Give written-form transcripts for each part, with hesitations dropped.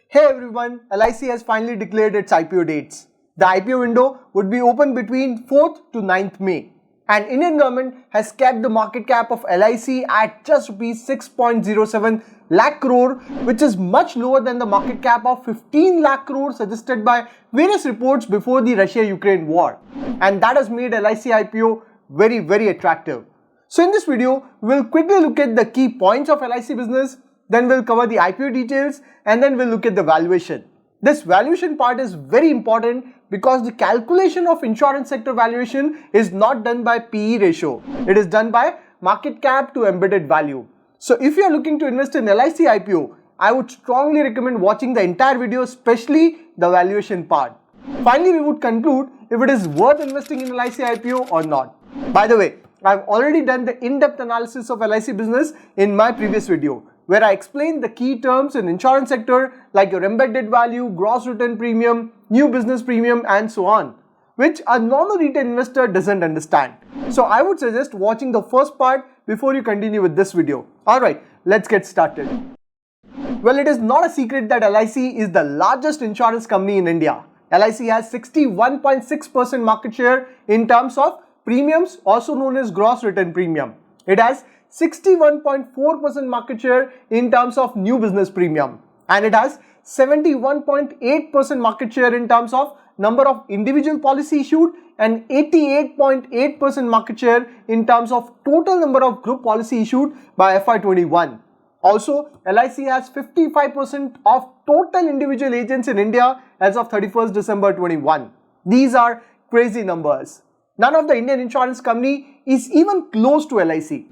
Hey everyone, LIC has finally declared its IPO dates. The IPO window would be open between 4th to 9th May. And Indian government has kept the market cap of LIC at just Rs 6.07 lakh crore, which is much lower than the market cap of 15 lakh crore suggested by various reports before the Russia-Ukraine war. And that has made LIC IPO very attractive. So in this video, we'll quickly look at the key points of LIC business, then we'll cover the IPO details, and then we'll look at the valuation. This valuation part is very important because the calculation of insurance sector valuation is not done by PE ratio. It is done by market cap to embedded value. So if you are looking to invest in LIC IPO, I would strongly recommend watching the entire video, especially the valuation part. Finally, we would conclude if it is worth investing in LIC IPO or not. By the way, I've already done the in-depth analysis of LIC business in my previous video, where I explained the key terms in insurance sector like your embedded value, gross written premium, new business premium, and so on, which a normal retail investor doesn't understand. So I would suggest watching the first part before you continue with this video. Alright, let's get started. Well, it is not a secret that LIC is the largest insurance company in India. LIC has 61.6% market share in terms of premiums, also known as gross written premium. It has 61.4% market share in terms of new business premium, and it has 71.8% market share in terms of number of individual policy issued and 88.8% market share in terms of total number of group policy issued by FY21. Also, LIC has 55% of total individual agents in India as of 31st December 21. These are crazy numbers. None of the Indian insurance company is even close to LIC.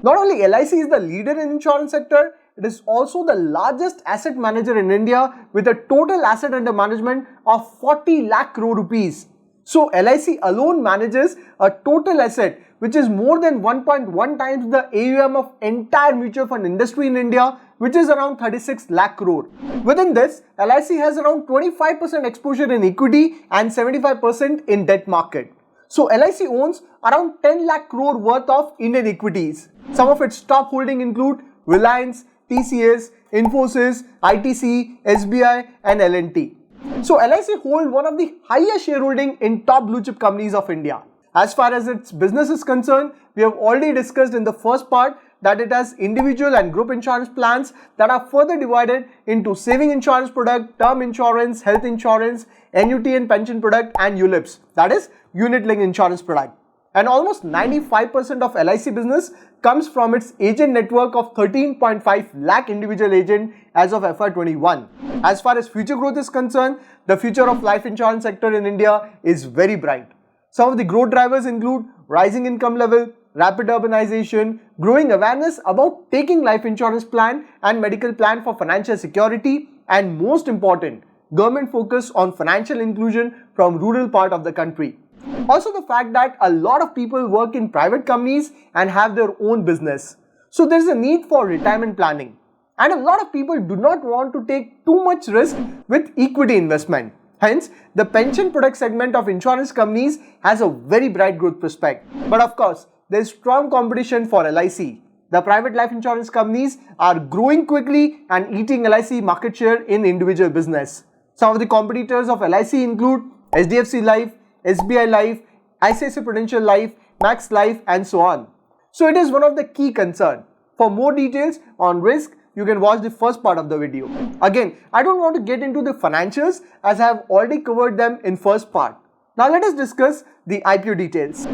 Not only LIC is the leader in insurance sector, it is also the largest asset manager in India with a total asset under management of 40 lakh crore rupees. So LIC alone manages a total asset which is more than 1.1 times the AUM of entire mutual fund industry in India, which is around 36 lakh crore. Within this, LIC has around 25% exposure in equity and 75% in debt market. So LIC owns around 10 lakh crore worth of Indian equities. Some of its top holding include Reliance, TCS, Infosys, ITC, SBI, and L&T. So LIC holds one of the highest shareholding in top blue chip companies of India. As far as its business is concerned, we have already discussed in the first part that it has individual and group insurance plans that are further divided into saving insurance product, term insurance, health insurance, annuity and pension product, and ULIPs, that is unit linked insurance product. And almost 95% of LIC business comes from its agent network of 13.5 lakh individual agents as of FY21. As far as future growth is concerned, the future of life insurance sector in India is very bright. Some of the growth drivers include rising income level, rapid urbanization, growing awareness about taking life insurance plan and medical plan for financial security, and most important, government focus on financial inclusion from rural part of the country. Also the fact that a lot of people work in private companies and have their own business. So there is a need for retirement planning. And a lot of people do not want to take too much risk with equity investment. Hence, the pension product segment of insurance companies has a very bright growth prospect. But of course, there is strong competition for LIC. The private life insurance companies are growing quickly and eating LIC market share in individual business. Some of the competitors of LIC include HDFC Life, SBI Life, ICICI Prudential Life, Max Life, and so on. So it is one of the key concerns. For more details on risk, you can watch the first part of the video. Again, I don't want to get into the financials as I have already covered them in first part. Now let us discuss the IPO details.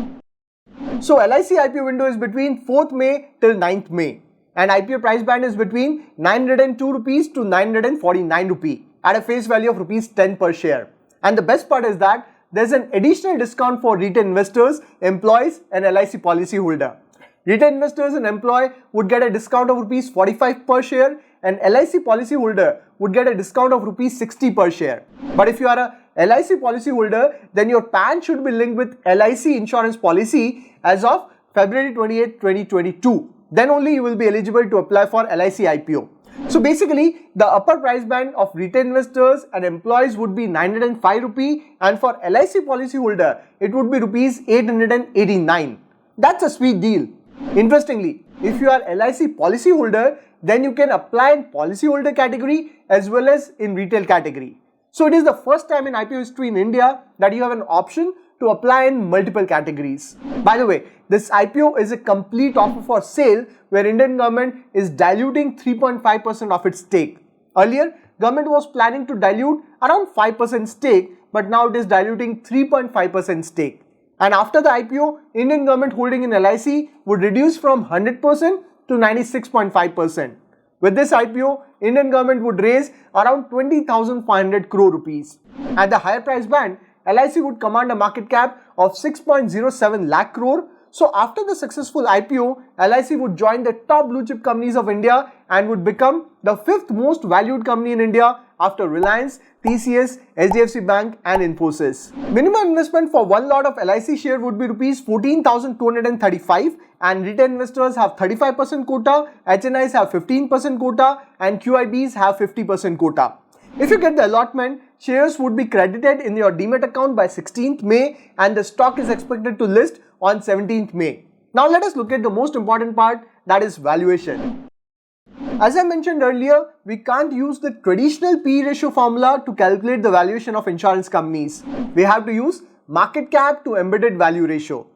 So LIC IPO window is between 4th May till 9th May, and IPO price band is between 902 rupees to 949 rupee at a face value of rupees 10 per share. And the best part is that there's an additional discount for retail investors, employees, and LIC policy holder. Retail investors and employee would get a discount of rupees 45 per share, and LIC policy holder would get a discount of rupees 60 per share. But if you are a LIC policy holder, then your PAN should be linked with LIC insurance policy as of February 28, 2022. Then only you will be eligible to apply for LIC IPO. So basically, the upper price band of retail investors and employees would be 905 rupee, and for LIC policy holder, it would be rupees 889. That's a sweet deal. Interestingly, if you are LIC policy holder then you can apply in policyholder category as well as in retail category. So it is the first time in IPO history in India that you have an option to apply in multiple categories. By the way, this IPO is a complete offer for sale where Indian government is diluting 3.5% of its stake. Earlier, government was planning to dilute around 5% stake, but now it is diluting 3.5% stake. And after the IPO, Indian government holding in LIC would reduce from 100% to 96.5%. With this IPO, Indian government would raise around 20,500 crore rupees. At the higher price band, LIC would command a market cap of 6.07 lakh crore. So after the successful IPO, LIC would join the top blue chip companies of India and would become the 5th most valued company in India after Reliance, TCS, HDFC Bank and Infosys. Minimum investment for one lot of LIC share would be rupees 14,235 and retail investors have 35% quota, HNIs have 15% quota and QIBs have 50% quota. If you get the allotment, shares would be credited in your Demat account by 16th May and the stock is expected to list on 17th May. Now let us look at the most important part, that is valuation. As I mentioned earlier, we can't use the traditional P/E ratio formula to calculate the valuation of insurance companies. We have to use market cap to embedded value ratio.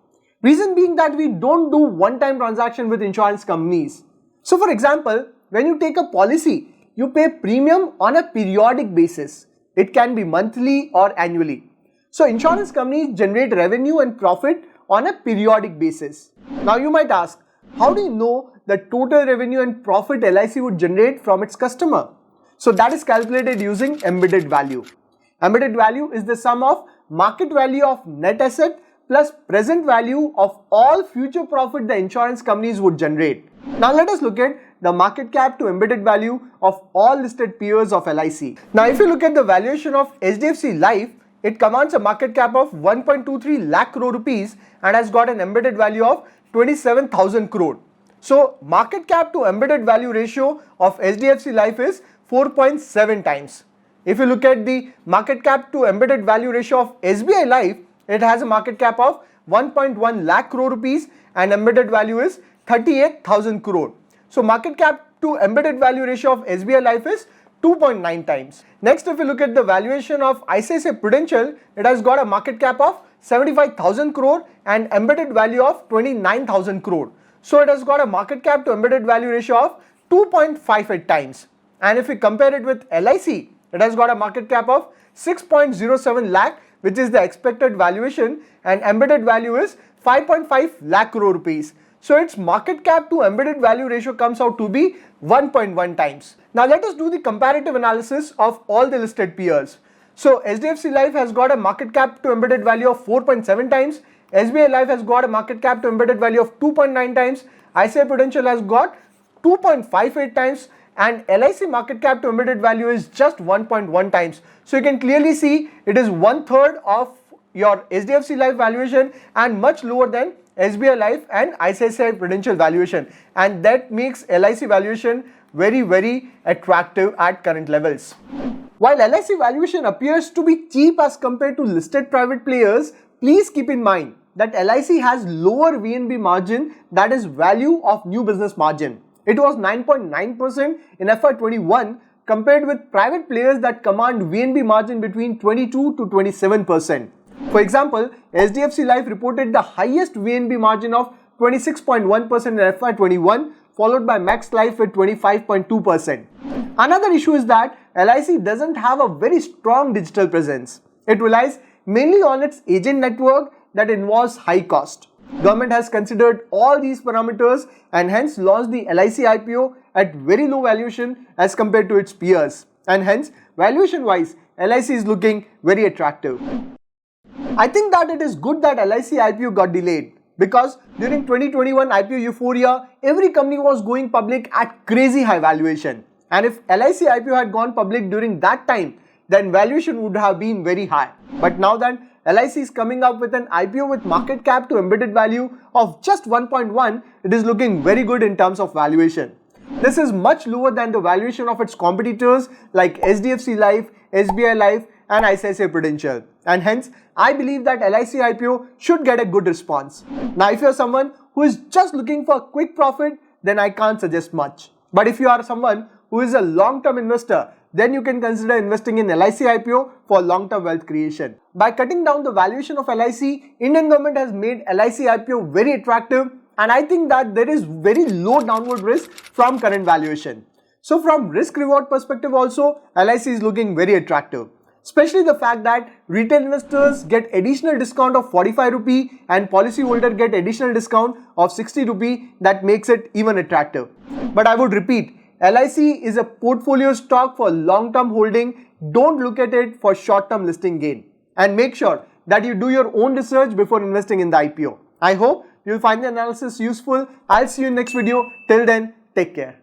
Reason being that we don't do one-time transaction with insurance companies. So for example, when you take a policy, you pay premium on a periodic basis. It can be monthly or annually. So insurance companies generate revenue and profit on a periodic basis. Now you might ask, how do you know the total revenue and profit LIC would generate from its customer? So that is calculated using embedded value. Embedded value is the sum of market value of net asset plus present value of all future profit the insurance companies would generate. Now let us look at the market cap to embedded value of all listed peers of LIC. Now if you look at the valuation of HDFC Life, it commands a market cap of 1.23 lakh crore rupees and has got an embedded value of 27,000 crore. So market cap to embedded value ratio of HDFC Life is 4.7 times. If you look at the market cap to embedded value ratio of SBI Life, it has a market cap of 1.1 lakh crore rupees and embedded value is 38,000 crore. So market cap to embedded value ratio of SBI Life is 2.9 times. Next, if you look at the valuation of ICICI Prudential, it has got a market cap of 75,000 crore and embedded value of 29,000 crore. So it has got a market cap to embedded value ratio of 2.58 times. And if we compare it with LIC, it has got a market cap of 6.07 lakh, which is the expected valuation, and embedded value is 5.5 lakh crore rupees. So its market cap to embedded value ratio comes out to be 1.1 times. Now let us do the comparative analysis of all the listed peers. So HDFC Life has got a market cap to embedded value of 4.7 times, SBI Life has got a market cap to embedded value of 2.9 times, ICICI Prudential has got 2.58 times, and LIC market cap to embedded value is just 1.1 times. So you can clearly see it is 1/3 of your HDFC Life valuation and much lower than SBI Life and ICICI Prudential valuation, and that makes LIC valuation very attractive at current levels. While LIC valuation appears to be cheap as compared to listed private players, please keep in mind that LIC has lower VNB margin, that is value of new business margin. It was 9.9% in FY21 compared with private players that command VNB margin between 22 to 27%. For example, HDFC Life reported the highest VNB margin of 26.1% in FY21, followed by Max Life with 25.2%. Another issue is that LIC doesn't have a very strong digital presence. It relies mainly on its agent network that involves high cost. Government has considered all these parameters and hence launched the LIC IPO at very low valuation as compared to its peers, and hence valuation wise LIC is looking very attractive. I think that it is good that LIC IPO got delayed because during 2021 IPO euphoria, every company was going public at crazy high valuation, and if LIC IPO had gone public during that time, then valuation would have been very high. But now that LIC is coming up with an IPO with market cap to embedded value of just 1.1, it is looking very good in terms of valuation. This is much lower than the valuation of its competitors like HDFC Life, SBI Life and ICICI Prudential, and hence I believe that LIC IPO should get a good response. Now if you are someone who is just looking for a quick profit, then I can't suggest much. But if you are someone who is a long-term investor, then you can consider investing in LIC IPO for long-term wealth creation. By cutting down the valuation of LIC, Indian government has made LIC IPO very attractive, and I think that there is very low downward risk from current valuation. So from risk reward perspective also, LIC is looking very attractive. Especially the fact that retail investors get additional discount of 45 rupee and policyholder get additional discount of 60 rupee, that makes it even attractive. But I would repeat, LIC is a portfolio stock for long-term holding. Don't look at it for short-term listing gain. And make sure that you do your own research before investing in the IPO. I hope you'll find the analysis useful. I'll see you in next video. Till then, take care.